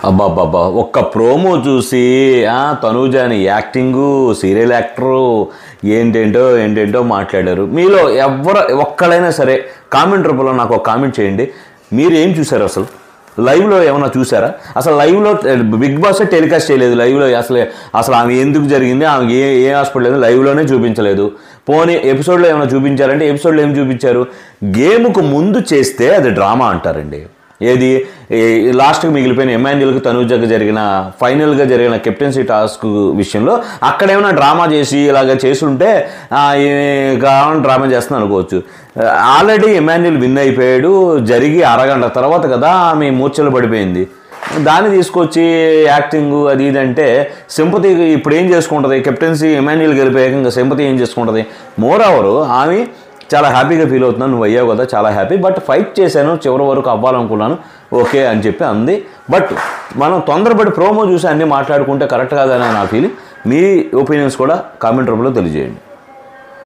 అబ్బాబ్బాబ్బా! ఒక్క ప్రోమో చూసి తనూజాని acting, serial actor ఏంటేంటో మాట్లాడారు. మీలో ఒక్కళ్ళైనా సరే కామెంట్ రూపంలో నాకు ఒక కామెంట్ చేయండి. మీరు ఏం చూసారు అసలు? లైవ్లో ఏమైనా చూసారా? అసలు లైవ్లో బిగ్ బాసే టెలికాస్ట్ చేయలేదు. లైవ్లో అసలు ఆమె ఎందుకు జరిగింది, ఆమెకి ఏ హాస్పిటల్ లేదు, లైవ్లోనే చూపించలేదు. పోనీ ఎపిసోడ్లో ఏమైనా చూపించారంటే ఎపిసోడ్లో ఏం చూపించారు? గేమ్కు ముందు చేస్తే అది డ్రామా అంటారండి. ఏది లాస్ట్కి మిగిలిపోయిన ఎమాన్యుల్కి తనూజకి ఫైనల్గా జరిగిన కెప్టెన్సీ టాస్క్ విషయంలో అక్కడేమైనా డ్రామా చేసి ఇలాగ చేసుంటే కావాలని డ్రామా చేస్తుంది అనుకోవచ్చు. ఆల్రెడీ ఎమాన్యుల్ విన్ అయిపోయాడు, జరిగి అరగంట తర్వాత కదా ఆమె మూర్ఛలు పడిపోయింది. దాన్ని తీసుకొచ్చి యాక్టింగ్ అది ఇది అంటే సింపతి ఇప్పుడు ఏం చేసుకుంటుంది? కెప్టెన్సీ ఎమాన్యుల్ గెలిపోయాక ఇంకా సింపతి ఏం చేసుకుంటుంది? మోర్ ఓవర్ ఆమె చాలా హ్యాపీగా ఫీల్ అవుతున్నాను, నువ్వు అయ్యావు కదా చాలా హ్యాపీ, బట్ ఫైట్ చేశాను, చివరి వరకు అవ్వాలనుకున్నాను, ఓకే అని చెప్పి అంది. బట్ మనం తొందరపడి ప్రోమో చూసి అన్నీ మాట్లాడుకుంటే కరెక్ట్ కాదని నా ఫీలింగ్. మీ ఒపీనియన్స్ కూడా కామెంట్ రూపంలో తెలియజేయండి.